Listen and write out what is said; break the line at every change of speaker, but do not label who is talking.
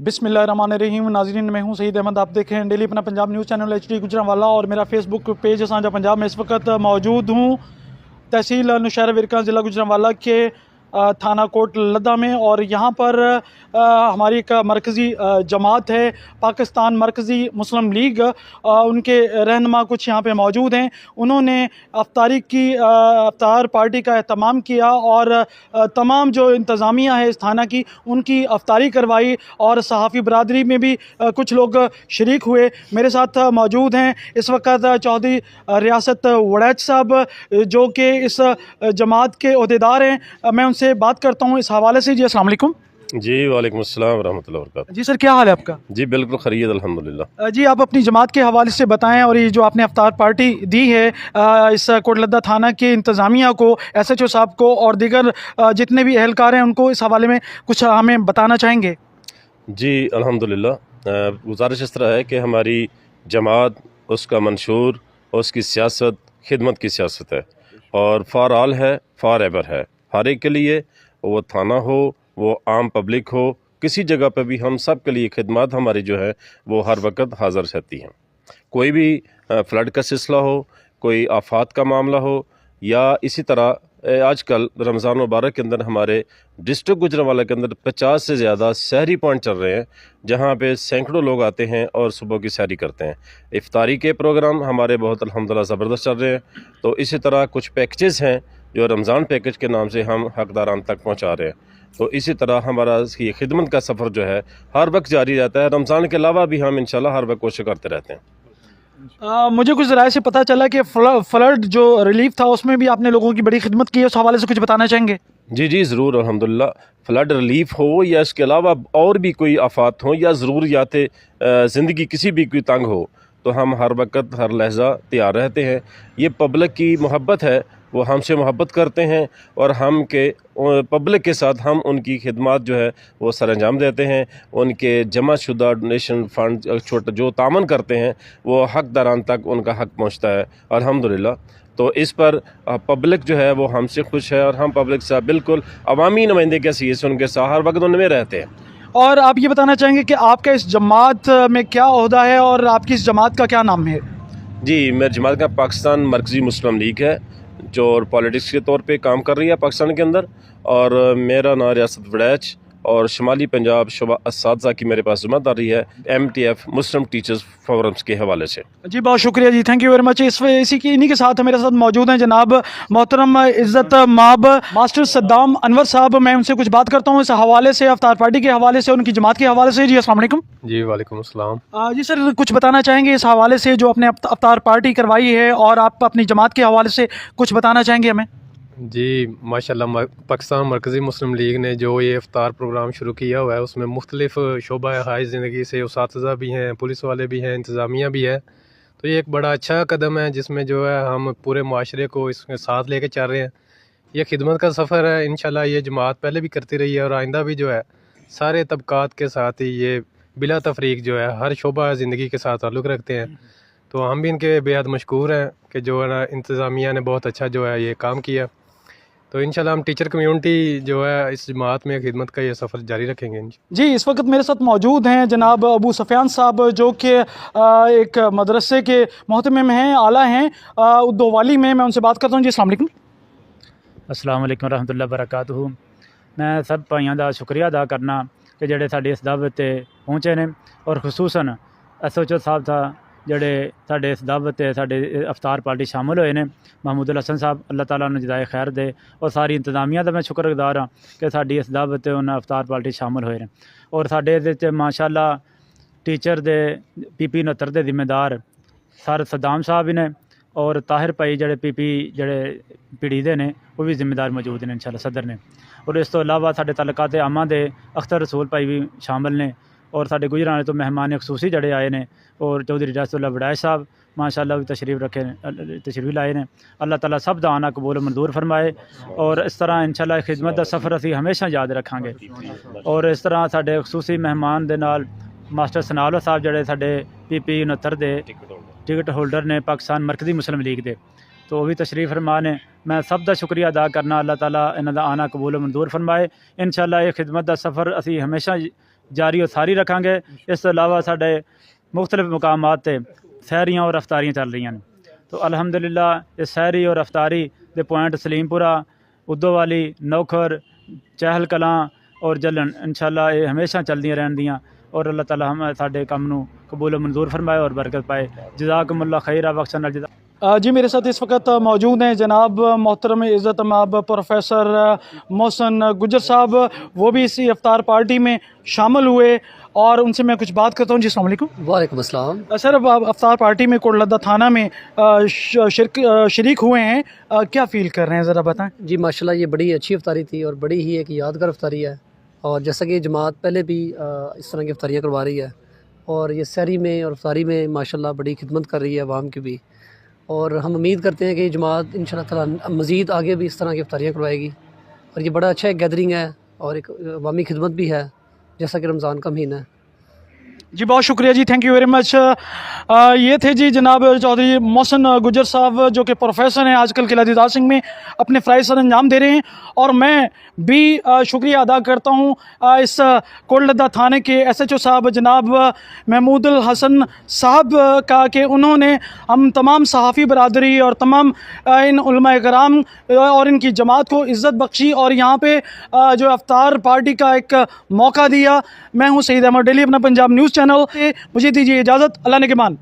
बिस्मिल्लाहिर्रहमानिर्रहीम। नाज़रीन, मैं हूं सईद अहमद। आप देखें हैं डेली अपना Punjab news channel HD Gujranwala और मेरा फेसबुक पेज है साझा पंजाब में। इस वक्त मौजूद हूं तहसील नौशहरा विरका ज़िला गुजरांवाला के थाना कोट लद्दा में, और यहाँ पर हमारी एक मरकज़ी जमात है पाकिस्तान मरकज़ी मुस्लिम लीग, उनके रहनुमा कुछ यहाँ पे मौजूद हैं। उन्होंने अफ्तार पार्टी का एहतमाम किया और तमाम जो इंतज़ामिया है इस थाना की उनकी अफ्तारी करवाई, और सहाफ़ी बरदरी में भी कुछ लोग शरीक हुए। मेरे साथ मौजूद हैं इस वक्त चौधरी रियासत वड़ैच साहब, जो कि इस जमात के अहदेदार हैं। मैं उनसे बात करता हूँ इस हवाले से। जी अस्सलाम वालेकुम।
जी वालेकुम अस्सलाम वरहमतुल्लाहि वबरकातुहू।
जी सर, क्या हाल है आपका?
जी बिल्कुल खैरियत अल्हम्दुलिल्लाह।
जी, आप अपनी जमात के हवाले से बताएं, और ये जो आपने अफ्तार पार्टी दी है इस कोटलद्दा थाना के इंतज़ामिया को, SHO साहब को और दीगर जितने भी एहलकार हैं उनको इस हवाले में कुछ हमें बताना चाहेंगे?
जी अल्हम्दुलिल्लाह। गुजारिश इस तरह है कि हमारी जमात, उसका मंशूर, उसकी सियासत खिदमत की सियासत है, और फॉर ऑल है, फॉर एवर है, हर एक के लिए, वो थाना हो, वो आम पब्लिक हो, किसी जगह पर भी हम सब के लिए खिदमत हमारी जो है वो हर वक्त हाज़िर रहती हैं। कोई भी फ्लड का सिलसिला हो, कोई आफात का मामला हो, या इसी तरह आजकल रमज़ान मुबारक के अंदर हमारे डिस्ट्रिक्ट गुजरांवाला के अंदर 50 से ज़्यादा सहरी पॉइंट चल रहे हैं, जहाँ पे सैकड़ों लोग आते हैं और सुबह की सहरी करते हैं। इफ्तारी के प्रोग्राम हमारे बहुत अल्हम्दुलिल्लाह ज़बरदस्त चल रहे हैं। तो इसी तरह कुछ पैकेजेस हैं जो रमज़ान पैकेज के नाम से हम हकदारान तक पहुँचा रहे हैं। तो इसी तरह हमारा ये खिदमत का सफ़र जो है हर वक्त जारी रहता है। रमज़ान के अलावा भी हम इंशाल्लाह हर वक्त कोशिश करते रहते हैं।
मुझे कुछ ज़राए से पता चला कि फ्लड जो रिलीफ था उसमें भी आपने लोगों की बड़ी खिदमत की है, उस हवाले से कुछ बताना चाहेंगे?
जी जी ज़रूर अल्हम्दुलिल्लाह। फ्लड रिलीफ हो या इसके अलावा और भी कोई आफात हो या ज़रूरियात ज़िंदगी किसी भी कोई तंग हो, तो हम हर वक्त हर लहजा तैयार रहते हैं। ये पब्लिक की मोहब्बत है, वो हमसे मोहब्बत करते हैं, और हम के पब्लिक के साथ हम उनकी खिदमत जो है वो सरअंजाम देते हैं। उनके जमा शुदा डोनेशन फ़ंड छोटा जो तामन करते हैं वो हकदारान तक उनका हक पहुँचता है अल्हम्दुलिल्लाह। तो इस पर पब्लिक जो है वो हमसे खुश है, और हम पब्लिक से बिल्कुल अवामी नुमाइंदे के हैसियत से उनके साथ हर वक्त उनमें रहते हैं।
और आप ये बताना चाहेंगे कि आपका इस जमात में क्या ओहदा है और आपकी इस जमात का क्या नाम है?
जी, मेरी जमात का पाकिस्तान मरकज़ी मुस्लिम लीग है, जो पॉलिटिक्स के तौर पे काम कर रही है पाकिस्तान के अंदर, और मेरा नाम रियासत वड़ैच और शुमाली पंजाब शुबा असातिज़ा की मेरे पास ज़िम्मेदारी है MTF मुस्लिम टीचर्स फोरम्स के हवाले से।
जी बहुत शुक्रिया जी, थैंक यू वेरी मच। इन्हीं के साथ मेरे साथ मौजूद हैं जनाब मोहतरम इज़्ज़त माब मास्टर सद्दाम अनवर साहब। मैं उनसे कुछ बात करता हूँ इस हवाले से, अफ्तार पार्टी के हवाले से, उनकी जमात के हवाले से। जी अस्सलाम वालेकुम।
जी वालेकुम अस्सलाम।
जी सर, कुछ बताना चाहेंगे इस हवाले से जो आपने अफ्तार पार्टी करवाई है, और आप अपनी जमात के हवाले से कुछ बताना चाहेंगे हमें?
जी माशाल्लाह, पाकिस्तान मरकज़ी मुस्लिम लीग ने जो ये इफ्तार प्रोग्राम शुरू किया हुआ है उसमें मुख्तलिफ़ शोबा हाई ज़िंदगी से उसातिज़ा भी हैं, पुलिस वाले भी हैं, इंतज़ामिया भी है। तो ये एक बड़ा अच्छा कदम है जिसमें जो है हम पूरे माशरे को इसके साथ लेके चल रहे हैं। ये खिदमत का सफ़र है, इंशाल्लाह ये जमात पहले भी करती रही है और आइंदा भी जो है सारे तबकात के साथ ही ये बिला तफरीक जो है हर शोबा ज़िंदगी के साथ ताल्लुक़ रखते हैं। तो हम भी इनके बेहद मशकूर हैं कि जो है ना इंतज़ामिया ने बहुत अच्छा जो है ये काम किया। तो इंशाल्लाह हम टीचर कम्युनिटी जो है इस जमात में खिदमत का ये सफ़र जारी रखेंगे।
जी, इस वक्त मेरे साथ मौजूद हैं जनाब अबू सफ़ियान साहब, जो कि एक मदरसे के मोहतमिम हैं, आला हैं उद्दोवाली में। मैं उनसे बात करता हूँ। जी अस्सलाम वालेकुम।
अस्सलाम वालेकुम रहमतुल्लाहि वबरकातुहू। मैं सब भाइयों का शुक्रिया अदा करना कि जेडे साडी इस दावत ते पहुँचे ने, और खसूसन SHO साहब था जेडे साडे इस दावत ते साडे अफ्तार पार्टी शामिल होए ने, महमूदुल हसन साहब, अल्लाह ताला उन्हें जज़ाए खैर दे, और सारी इंतज़ामिया का मैं शुक्रगुजार हाँ कि साडी इस दावत ते उन्हें अफ्तार पार्टी शामिल होए ने। और साडे इहदे च माशाअल्लाह टीचर दे PP 69 दे जिम्मेदार सर सद्दाम साहब ही ने, और ताहिर भाई जेडे PP जेडे पीढ़ी दे ने वो भी जिम्मेदार मौजूद ने इंशाअल्लाह सदर ने। और इस तो इलावा साडे तलकात आमा दे अख्तर रसूल भाई भी शामिल ने, और साडे गुजराने तो मेहमान खसूसी जड़े आए ने, और चौधरी रियासत वड़ैच साहब माशाअल्लाह भी तशरीफ़ लाए ने। अल्लाह ताला सब दा आना कबूल मंजूर फरमाए, और इस तरह इंशाअल्लाह खिदमत का सफ़र असीं हमेशा याद रखांगे। और इस तरह साडे खसूसी मेहमान दे नाल मास्टर सनाल साहब जड़े साडे PP 69 दे टिकट होल्डर ने पाकिस्तान मरकज़ी मुस्लिम लीग दे, तो वो भी तशरीफ़ फरमा ने। मैं सब का शुक्रिया अदा करना, अल्लाह ताला इन्हां दा आना कबूल मंजूर फरमाए। इंशाअल्लाह ये खिदमत का सफ़र असीं हमेशा ਜਾਰੀ ਉਸਾਰੀ ਰੱਖਾਂਗੇ। ਇਸ ਤੋਂ ਇਲਾਵਾ ਸਾਡੇ ਮੁxtਲਿਫ ਮੁਕਾਮਾਤ 'ਤੇ ਸੈਰੀਆਂ ਔਰ ਰਫਤਾਰੀਆਂ ਚੱਲ ਰਹੀਆਂ ਨੇ। तो अल्हम्दुलिल्लाह ये सैरी और रफ्तारी दे पॉइंट सलीमपुरा, उद्दोवाली, नौखर, चहल कलां और जलन इंशाअल्लाह ये हमेशा चलदियां रहंदियां और अल्लाह ताला हम साडे काम नूं कबूल मंजूर फरमाए और बरकत पाए। जज़ाकुमुल्लाह खैरा बख्शन अल जज़ा।
जी मेरे साथ इस वक्त मौजूद हैं जनाब मोहतरम इज़्ज़त माब प्रोफेसर मोहसिन गुज्जर साहब, वो भी इसी इफ्तार पार्टी में शामिल हुए और उनसे मैं कुछ बात करता हूँ। जी अस्सलाम वालेकुम।
वालेकुम अस्सलाम।
सर अब आप इफ्तार पार्टी में कोटलद्दा थाना में शरीक हुए हैं, क्या फ़ील कर रहे हैं ज़रा बताएं।
जी माशाल्लाह ये बड़ी अच्छी इफ्तारी थी और बड़ी ही एक यादगार इफ्तारी है। और जैसा कि जमात पहले भी इस तरह की इफ्तारियाँ करवा रही है और ये सहरी में और इफ्तारी में माशाल्लाह बड़ी खिदमत कर रही है अवाम की भी। और हम उम्मीद करते हैं कि जमात इंशाअल्लाह ताला मज़ीद आगे भी इस तरह की इफ्तारियाँ करवाएगी। और ये बड़ा अच्छा एक गैदरिंग है और एक अवामी खिदमत भी है जैसा कि रमज़ान का महीना है।
जी बहुत शुक्रिया जी, थैंक यू वेरी मच। ये थे जी जनाब चौधरी मोहसिन गुज्जर साहब जो कि प्रोफेसर हैं, आजकल किला दीदार सिंह में अपने फ़राइज़ सर अंजाम दे रहे हैं। और मैं भी शुक्रिया अदा करता हूँ इस कोटलद्दा थाने के SHO साहब जनाब महमूदुल हसन साहब का कि उन्होंने हम तमाम सहाफ़ी बरादरी और तमाम इन उलमाए कराम और इनकी जमात को इज़्ज़त बख्शी और यहाँ पे जो इफ्तार पार्टी का एक मौका दिया। मैं हूँ सईद अहमद डेली, अपना पंजाब न्यूज़ चैनल से मुझे दीजिए इजाज़त। अल्लाह ने के मान।